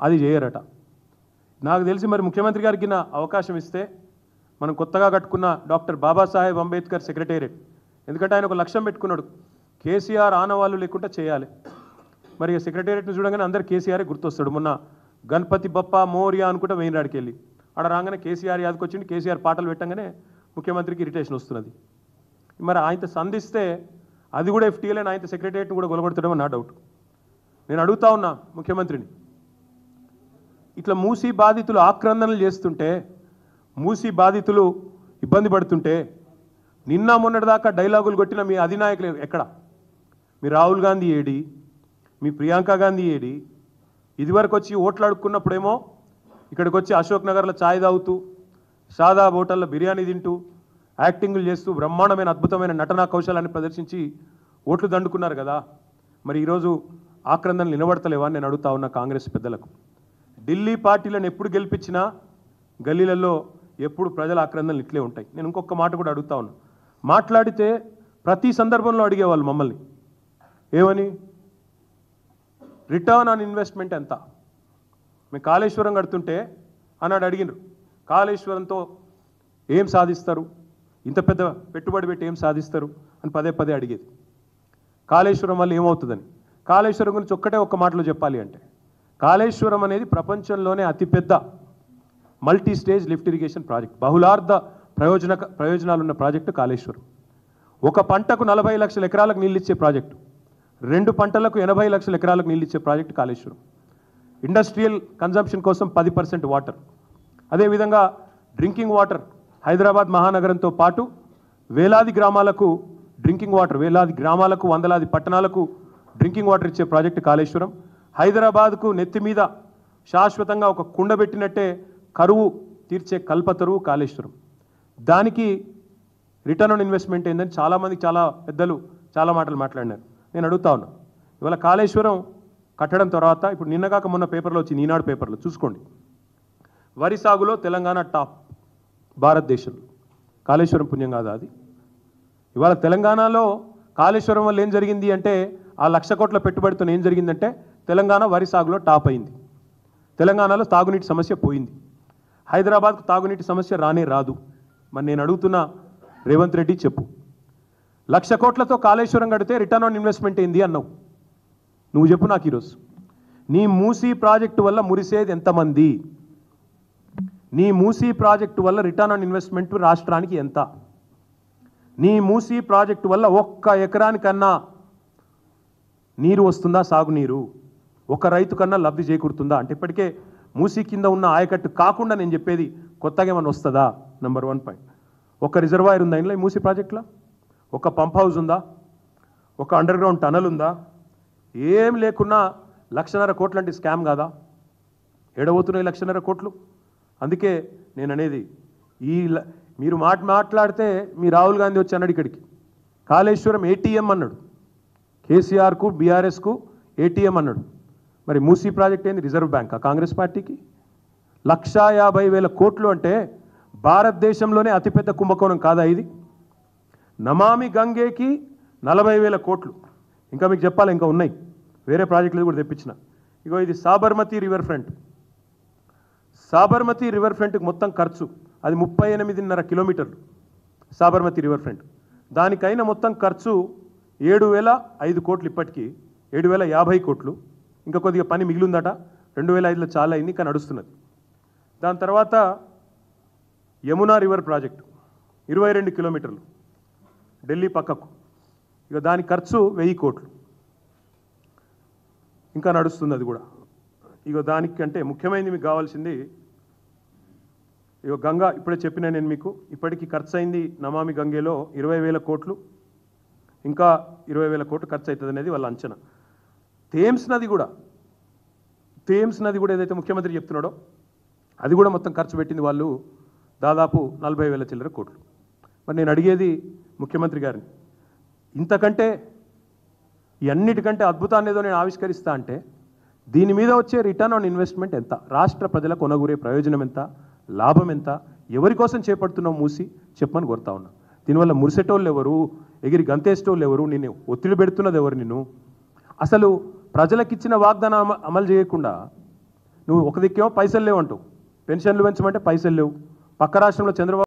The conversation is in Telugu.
అది చేయరట. నాకు తెలిసి మరి ముఖ్యమంత్రి గారికి నా అవకాశం ఇస్తే మనం కొత్తగా కట్టుకున్న డాక్టర్ బాబాసాహెబ్ అంబేద్కర్ సెక్రటేరియట్, ఎందుకంటే ఆయన ఒక లక్ష్యం పెట్టుకున్నాడు, కేసీఆర్ ఆనవాళ్ళు లేకుండా చేయాలి. మరి సెక్రటేరియట్ని చూడగానే అందరు కేసీఆరే గుర్తొస్తాడు. మొన్న గణపతి బప్ప మోరియా అనుకుంటే వెయిన్రాడికి వెళ్ళి ఆడ రాగానే కేసీఆర్ యాదకి వచ్చింది. కేసీఆర్ పాటలు పెట్టగానే ముఖ్యమంత్రికి ఇరిటేషన్ వస్తున్నది. మరి ఆయనతో సంధిస్తే అది కూడా ఎఫ్టీఎల్ ఆయన సెక్రటేరియట్ని కూడా గొలగొడతాడేమో నా డౌట్. నేను అడుగుతా ఉన్నా ముఖ్యమంత్రిని, ఇట్లా మూసీ బాధితులు ఆక్రందనలు చేస్తుంటే, మూసీ బాధితులు ఇబ్బంది పడుతుంటే, నిన్న మొన్నటిదాకా డైలాగులు కొట్టిన మీ అధినాయకులు ఎక్కడ? మీ రాహుల్ గాంధీ ఏడి? మీ ప్రియాంక గాంధీ ఏడి? ఇదివరకు వచ్చి ఓట్లు అడుక్కున్నప్పుడేమో ఇక్కడికి వచ్చి అశోక్ నగర్లో ఛాయ్ తాగుతూ, షాదా హోటల్లో బిర్యానీ తింటూ, యాక్టింగ్లు చేస్తూ బ్రహ్మాండమైన అద్భుతమైన నటనా కౌశలాన్ని ప్రదర్శించి ఓట్లు దండుకున్నారు కదా. మరి ఈరోజు ఆక్రందనలు నిలబడతలేవా అని నేను అడుగుతా ఉన్నా కాంగ్రెస్ పెద్దలకు. ఢిల్లీ పార్టీలను ఎప్పుడు గెలిపించినా గల్లీలలో ఎప్పుడు ప్రజల ఆక్రందనలు ఇట్లే ఉంటాయి. నేను ఇంకొక మాట కూడా అడుగుతా ఉన్నా, మాట్లాడితే ప్రతి సందర్భంలో అడిగేవాళ్ళు మమ్మల్ని ఏమని, రిటర్న్ ఆన్ ఇన్వెస్ట్మెంట్ ఎంత? మేము కాళేశ్వరం కడుతుంటే అన్నాడు అడిగినారు, కాళేశ్వరంతో ఏం సాధిస్తారు, ఇంత పెద్ద పెట్టుబడి పెట్టి ఏం సాధిస్తారు అని పదే పదే అడిగేది. కాళేశ్వరం వల్ల ఏమవుతుందని. కాళేశ్వరం గురించి ఒక్క మాటలో చెప్పాలి అంటే, కాళేశ్వరం అనేది ప్రపంచంలోనే అతిపెద్ద multi stage lift irrigation project, బహుళార్థ ప్రయోజనాలున్న ప్రాజెక్టు కాళేశ్వరం. ఒక పంటకు 40 లక్షల ఎకరాలకు నీళ్ళు ఇచ్చే ప్రాజెక్టు, 2 పంటలకు 80 లక్షల ఎకరాలకు నీళ్ళు ఇచ్చే ప్రాజెక్టు కాళేశ్వరం. ఇండస్ట్రియల్ కన్జంప్షన్ కోసం 10% వాటర్. అదేవిధంగా డ్రింకింగ్ వాటర్ హైదరాబాద్ మహానగరంతో పాటు వేలాది గ్రామాలకు డ్రింకింగ్ వాటర్, వేలాది గ్రామాలకు, వందలాది పట్టణాలకు డ్రింకింగ్ వాటర్ ఇచ్చే ప్రాజెక్టు కాళేశ్వరం. హైదరాబాద్కు నెత్తి మీద శాశ్వతంగా ఒక కుండ పెట్టినట్టే కరువు తీర్చే కల్పతరువు కాళేశ్వరం. దానికి రిటర్న్ ఆన్ ఇన్వెస్ట్మెంట్ ఏందని చాలామంది, చాలా పెద్దలు చాలా మాటలు మాట్లాడినారు. నేను అడుగుతా ఉన్నా, ఇవాళ కాళేశ్వరం కట్టడం తర్వాత, ఇప్పుడు నిన్నగాక మొన్న పేపర్లో వచ్చింది, ఈనాడు పేపర్లో చూసుకోండి, వరి సాగులో తెలంగాణ టాప్ భారతదేశంలో. కాళేశ్వరం పుణ్యం కాదా అది? ఇవాళ తెలంగాణలో కాళేశ్వరం వల్ల ఏం జరిగింది అంటే, ఆ 1,00,000 కోట్ల పెట్టుబడితో ఏం జరిగిందంటే తెలంగాణ వరి సాగులో టాప్ అయింది. తెలంగాణలో తాగునీటి సమస్య పోయింది. హైదరాబాద్కు తాగునీటి సమస్య రానే రాదు. మరి నేను అడుగుతున్నా రేవంత్ రెడ్డి, చెప్పు, 1,00,000 కోట్లతో కాళేశ్వరం కడితే రిటర్న్ ఆన్ ఇన్వెస్ట్మెంట్ ఏంది అన్నావు. నువ్వు చెప్పు నాకు ఈరోజు. నీ మూసీ ప్రాజెక్టు వల్ల మురిసేది ఎంతమంది? నీ మూసీ ప్రాజెక్టు వల్ల రిటర్న్ ఆన్ ఇన్వెస్ట్మెంట్ రాష్ట్రానికి ఎంత? నీ మూసీ ప్రాజెక్టు వల్ల 1 ఎకరానికన్నా నీరు వస్తుందా, సాగునీరు? 1 రైతు కన్నా లబ్ధి చేకూరుతుందా? అంటే ఇప్పటికే మూసీ కింద ఉన్న ఆయకట్టు కాకుండా నేను చెప్పేది కొత్తగా ఏమైనా వస్తుందా? Number 1 point. 1 రిజర్వాయర్ ఉందా ఇంట్లో మూసీ ప్రాజెక్టులో? 1 పంప్ హౌస్ ఉందా? 1 అండర్ గ్రౌండ్ టనల్ ఉందా? ఏం లేకున్నా 1,50,000 కోట్లు అంటే స్కామ్ కాదా? ఎడబోతున్నాయి 1,50,000 కోట్లు. అందుకే నేను అనేది, మీరు మాట్లాడితే మీ రాహుల్ గాంధీ వచ్చి అన్నాడు ఇక్కడికి, కాళేశ్వరం ఏటీఎం అన్నాడు, కేసీఆర్కు బీఆర్ఎస్కు ఏటీఎం అన్నాడు. మరి మూసీ ప్రాజెక్ట్ ఏంది, రిజర్వ్ బ్యాంకా కాంగ్రెస్ పార్టీకి? 1,50,000 కోట్లు అంటే భారతదేశంలోనే అతిపెద్ద కుంభకోణం కాదా ఇది? నమామి గంగేకి 40,000 కోట్లు. ఇంకా మీకు చెప్పాలి, ఇంకా ఉన్నాయి వేరే ప్రాజెక్టులు కూడా తెప్పించిన. ఇగో ఇది Sabarmati river front. Sabarmati river ఫ్రంట్కి మొత్తం ఖర్చు అది 38.5 కిలోమీటర్లు సాబర్మతి రివర్ ఫ్రంట్. దానికైనా మొత్తం ఖర్చు 7,005 కోట్లు, ఇప్పటికీ 7,050 కోట్లు. ఇంకా కొద్దిగా పని మిగిలిందట, 2005లో చాలా అయింది, ఇంకా నడుస్తున్నది. దాని తర్వాత యమునా రివర్ ప్రాజెక్టు 22 కిలోమీటర్లు ఢిల్లీ పక్కకు, ఇక దాని ఖర్చు 1000 కోట్లు, ఇంకా నడుస్తుంది అది కూడా. ఇక దానికంటే ముఖ్యమైనది మీకు కావాల్సింది, ఇక గంగా ఇప్పుడే చెప్పిన నేను మీకు, ఇప్పటికీ ఖర్చు అయింది నమామి గంగేలో 20,000 కోట్లు, ఇంకా 20,000 కోట్లు ఖర్చు అవుతుంది అనేది వాళ్ళ అంచనా. థేమ్స్ నది కూడా ఏదైతే ముఖ్యమంత్రి చెప్తున్నాడో అది కూడా మొత్తం ఖర్చు పెట్టింది వాళ్ళు దాదాపు 40,000 చిల్లర కోట్లు. మరి నేను అడిగేది ముఖ్యమంత్రి గారిని, ఇంతకంటే అన్నిటికంటే అద్భుతాన్ని ఏదో నేను ఆవిష్కరిస్తా అంటే దీని మీద వచ్చే రిటర్న్ ఆన్ ఇన్వెస్ట్మెంట్ ఎంత, రాష్ట్ర ప్రజలకు కొనగూరే ప్రయోజనం ఎంత, లాభం ఎంత, ఎవరి కోసం చేపడుతున్నావు మూసి చెప్పమని కోరుతా ఉన్నా. దీనివల్ల మురిసేటోళ్ళు ఎవరు, ఎగిరి గంతేసేటోళ్ళు ఎవరు, నిన్ను ఒత్తిడి పెడుతున్నది ఎవరు, నిన్ను అసలు ప్రజలకు ఇచ్చిన వాగ్దానం అమలు చేయకుండా నువ్వు ఒక దిక్కేమో పైసలు లేవు అంటావు, పెన్షన్లు పెంచమంటే పైసలు లేవు, పక్క రాష్ట్రంలో చంద్రబాబు